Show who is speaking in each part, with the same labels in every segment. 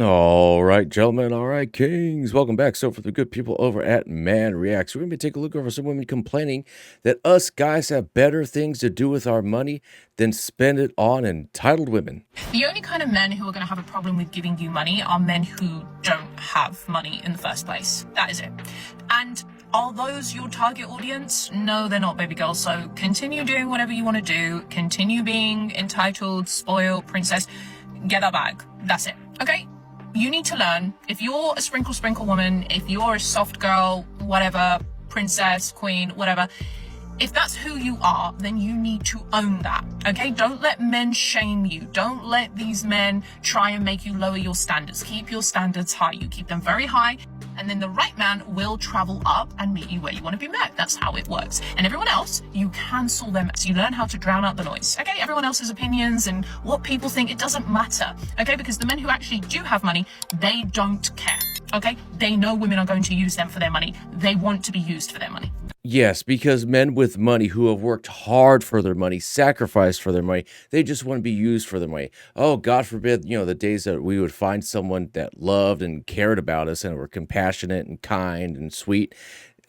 Speaker 1: All right, gentlemen. All right, kings. Welcome back. So, for the good people over at Man Reacts, we're going to take a look over some women complaining that us guys have better things to do with our money than spend it on entitled women.
Speaker 2: The only kind of men who are going to have a problem with giving you money are men who don't have money in the first place. That is it. And are those your target audience? No, they're not, baby girl. So continue doing whatever you want to do. Continue being entitled, spoiled, princess. Get that bag. That's it. Okay? You need to learn. If you're a sprinkle woman, if you're a soft girl, whatever, princess, queen, whatever, if that's who you are, then you need to own that, okay? Don't let men shame you. Don't let these men try and make you lower your standards. Keep your standards high. You keep them very high, and then the right man will travel up and meet you where you want to be met. That's how it works. And everyone else, you cancel them. So you learn how to drown out the noise, okay? Everyone else's opinions and what people think, it doesn't matter, okay? Because the men who actually do have money, they don't care, okay? They know women are going to use them for their money. They want to be used for their money.
Speaker 1: Yes, because men with money who have worked hard for their money, sacrificed for their money, they just want to be used for their money. Oh, God forbid, the days that we would find someone that loved and cared about us and were compassionate and kind and sweet.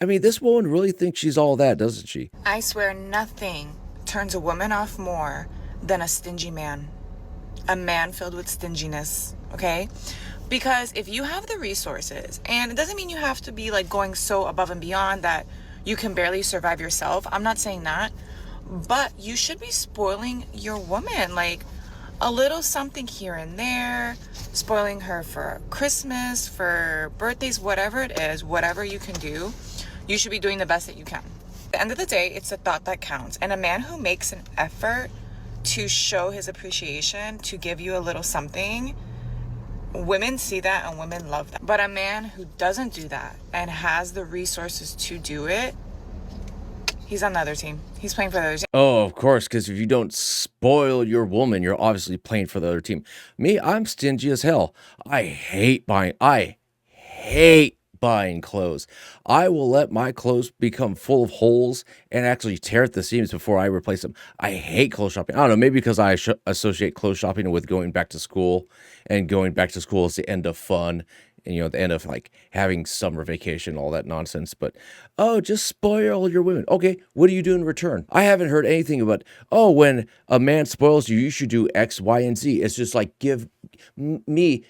Speaker 1: I mean, this woman really thinks she's all that, doesn't she?
Speaker 3: I swear nothing turns a woman off more than a stingy man. A man filled with stinginess, okay? Because if you have the resources, and it doesn't mean you have to be like going so above and beyond that you can barely survive yourself. I'm not saying that, but you should be spoiling your woman, like a little something here and there, spoiling her for Christmas, for birthdays, whatever it is, whatever you can do, you should be doing the best that you can. At the end of the day, it's the thought that counts. And a man who makes an effort to show his appreciation, to give you a little something, women see that and women love that. But a man who doesn't do that and has the resources to do it, he's on the other team. He's playing for the other team.
Speaker 1: Oh, of course, because if you don't spoil your woman, you're obviously playing for the other team. Me, I'm stingy as hell. I hate buying clothes. I will let my clothes become full of holes and actually tear at the seams before I replace them. I hate clothes shopping. I don't know, maybe because I associate clothes shopping with going back to school, and going back to school is the end of fun. And the end of like having summer vacation, all that nonsense. But oh, just spoil your women. Okay, what do you do in return? I haven't heard anything about, oh, when a man spoils you, you should do X, Y, and Z. It's just like give me,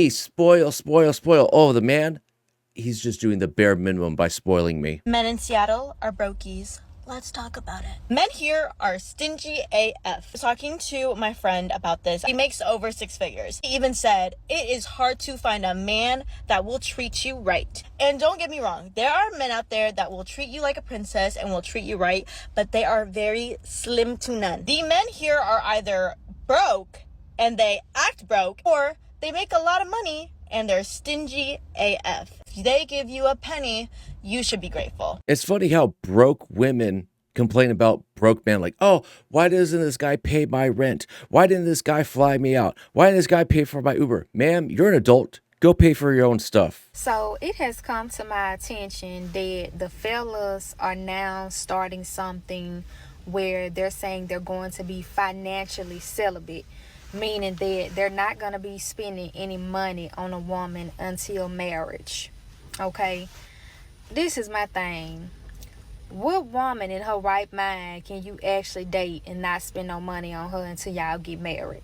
Speaker 1: spoil. Oh, the man, he's just doing the bare minimum by spoiling me.
Speaker 4: Men in Seattle are brokies. Let's talk about it. Men here are stingy AF. I was talking to my friend about this. He makes over 6 figures. He even said, it is hard to find a man that will treat you right. And don't get me wrong, there are men out there that will treat you like a princess and will treat you right, but they are very slim to none. The men here are either broke and they act broke, or they make a lot of money and they're stingy AF. If they give you a penny, you should be grateful.
Speaker 1: It's funny how broke women complain about broke men, like, oh, why doesn't this guy pay my rent? Why didn't this guy fly me out? Why didn't this guy pay for my Uber? Ma'am, you're an adult. Go pay for your own stuff.
Speaker 5: So it has come to my attention that the fellas are now starting something where they're saying they're going to be financially celibate, meaning that they're not going to be spending any money on a woman until marriage. Okay? This is my thing. What woman in her right mind can you actually date and not spend no money on her until y'all get married?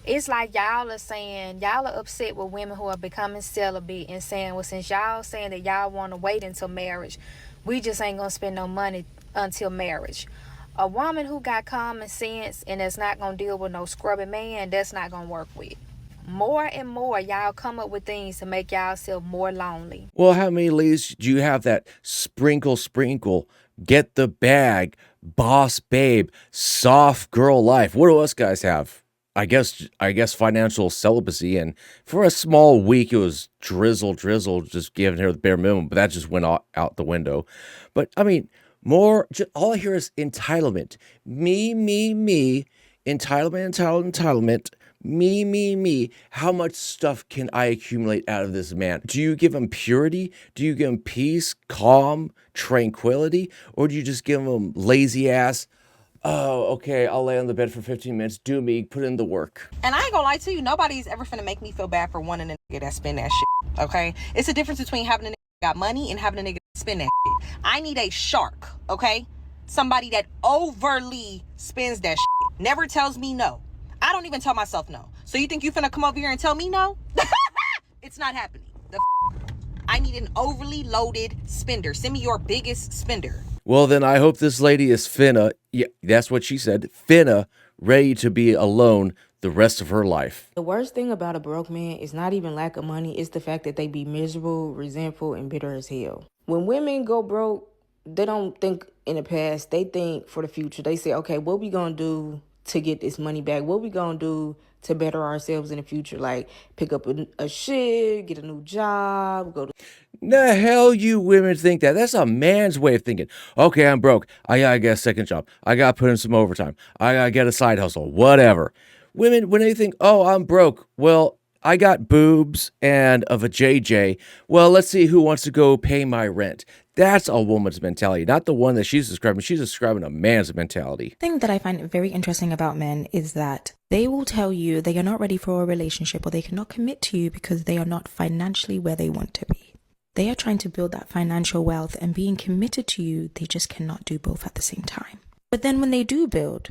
Speaker 5: It's like y'all are upset with women who are becoming celibate and saying, well, since y'all saying that y'all want to wait until marriage, we just ain't going to spend no money until marriage. A woman who got common sense and is not going to deal with no scrubby man, that's not going to work with. More and more, y'all come up with things to make y'allself more lonely.
Speaker 1: Well, how many ladies do you have that sprinkle, get the bag, boss babe, soft girl life? What do us guys have? I guess financial celibacy, and for a small week it was drizzle, just giving her the bare minimum, but that just went out the window. But I mean, all I hear is entitlement. Me, entitlement. Me. How much stuff can I accumulate out of this man? Do you give him purity? Do you give him peace, calm, tranquility? Or do you just give him lazy ass, Oh, okay, I'll lay on the bed for 15 minutes, do me, put in the work.
Speaker 6: And I ain't gonna lie to you, nobody's ever finna make me feel bad for wanting a nigga that spend that shit, okay? It's a difference between having a nigga that got money and having a nigga that spend that shit. I need a shark, okay? Somebody that overly spends that shit. Never tells me no. I don't even tell myself no. So you think you finna come over here and tell me no? It's not happening. I need an overly loaded spender. Send me your biggest spender.
Speaker 1: Well, then I hope this lady is finna, yeah, that's what she said, finna, ready to be alone the rest of her life.
Speaker 7: The worst thing about a broke man is not even lack of money, it's the fact that they be miserable, resentful, and bitter as hell. When women go broke, they don't think in the past, they think for the future. They say, okay, what we gonna do to get this money back? What we gonna do to better ourselves in the future? Like pick up a shit, get a new job, go to...
Speaker 1: The hell you women think that? That's a man's way of thinking. Okay, I'm broke. I gotta get a second job. I gotta put in some overtime. I gotta get a side hustle. Whatever. Women, when they think, oh, I'm broke, well, I got boobs and of a JJ. Well, let's see who wants to go pay my rent. That's a woman's mentality, not the one that she's describing. She's describing a man's mentality.
Speaker 8: The thing that I find very interesting about men is that they will tell you they are not ready for a relationship or they cannot commit to you because they are not financially where they want to be. They are trying to build that financial wealth, and being committed to you, they just cannot do both at the same time. But then when they do build,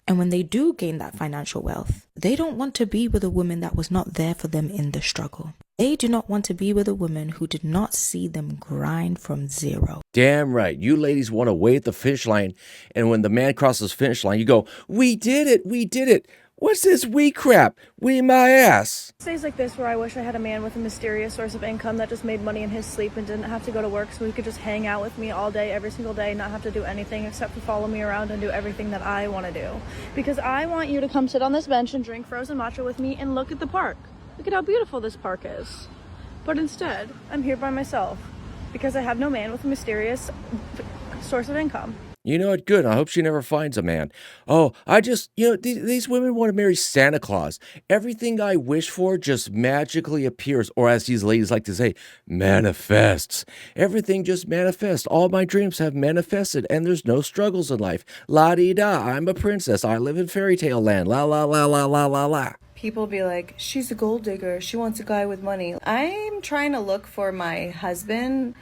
Speaker 8: and when they do gain that financial wealth, they don't want to be with a woman that was not there for them in the struggle. They do not want to be with a woman who did not see them grind from zero.
Speaker 1: Damn right. You ladies want to wait at the finish line, and when the man crosses the finish line, you go, we did it, we did it. What's this we crap? We my ass.
Speaker 9: Days like this where I wish I had a man with a mysterious source of income that just made money in his sleep and didn't have to go to work, so he could just hang out with me all day, every single day, not have to do anything except for follow me around and do everything that I want to do. Because I want you to come sit on this bench and drink frozen matcha with me and look at the park. Look at how beautiful this park is. But instead, I'm here by myself because I have no man with a mysterious source of income.
Speaker 1: You know what? Good. I hope she never finds a man. Oh, I just, these women want to marry Santa Claus. Everything I wish for just magically appears, or as these ladies like to say, manifests. Everything just manifests. All my dreams have manifested, and there's no struggles in life. La-dee-da, I'm a princess. I live in fairy tale land. La, la, la, la, la, la, la.
Speaker 10: People be like, she's a gold digger. She wants a guy with money. I'm trying to look for my husband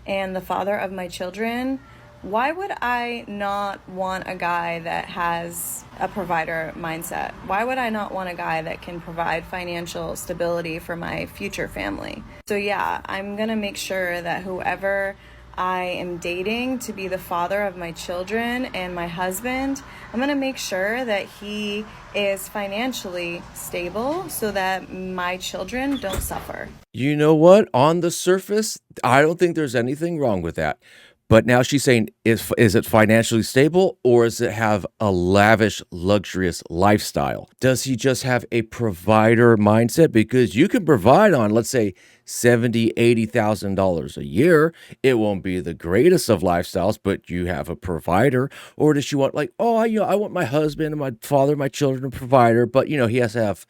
Speaker 10: and the father of my children. Why would I not want a guy that has a provider mindset? Why would I not want a guy that can provide financial stability for my future family? So yeah, I'm gonna make sure that whoever I am dating to be the father of my children and my husband, I'm gonna make sure that he is financially stable so that my children don't suffer.
Speaker 1: You know what? On the surface, I don't think there's anything wrong with that. But now she's saying, is it financially stable, or does it have a lavish, luxurious lifestyle? Does he just have a provider mindset? Because you can provide on, let's say, $70,000, $80,000 a year. It won't be the greatest of lifestyles, but you have a provider. Or does she want I want my husband and my father, my children, a provider, but he has to have,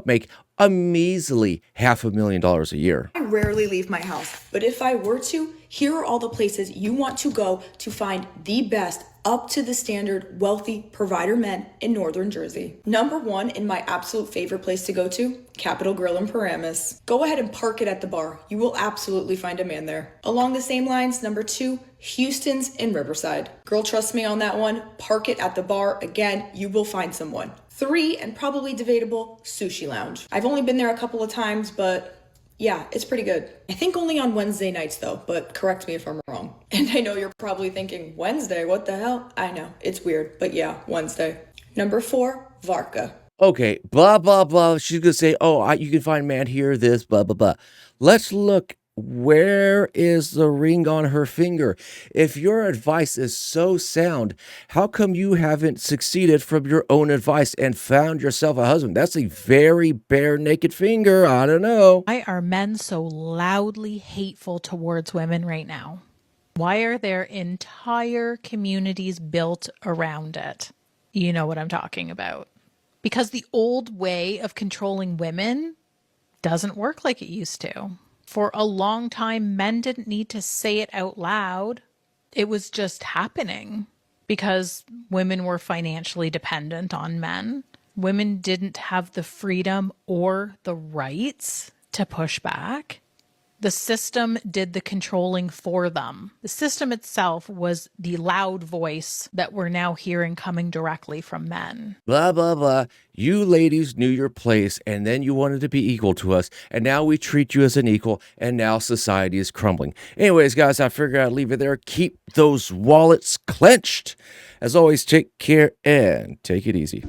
Speaker 1: make a measly $500,000 a year.
Speaker 11: I rarely leave my house, but if I were to, here are all the places you want to go to find the best, up to the standard, wealthy provider men in Northern Jersey. Number one, and my absolute favorite place to go to, Capitol Grill in Paramus. Go ahead and park it at the bar. You will absolutely find a man there. Along the same lines, number two, Houston's in Riverside. Girl, trust me on that one. Park it at the bar. Again, you will find someone. Three, and probably debatable, Sushi Lounge. I've only been there a couple of times, but yeah, it's pretty good. I think only on Wednesday nights though, but correct me if I'm wrong. And I know you're probably thinking, Wednesday, what the hell? I know, it's weird, but yeah, Wednesday. Number four, Varka.
Speaker 1: Okay, blah, blah, blah. She's going to say, you can find man here, this, blah, blah, blah. Let's look. Where is the ring on her finger? If your advice is so sound, how come you haven't succeeded from your own advice and found yourself a husband? That's a very bare naked finger. I don't know.
Speaker 12: Why are men so loudly hateful towards women right now? Why are there entire communities built around it? You know what I'm talking about. Because the old way of controlling women doesn't work like it used to. For a long time, men didn't need to say it out loud. It was just happening. because women were financially dependent on men. Women didn't have the freedom or the rights to push back. The system did the controlling for them. The system itself was the loud voice that we're now hearing coming directly from men.
Speaker 1: Blah, blah, blah. You ladies knew your place, and then you wanted to be equal to us, and now we treat you as an equal, and now society is crumbling. Anyways, guys, I figured I'd leave it there. Keep those wallets clenched. As always, take care and take it easy.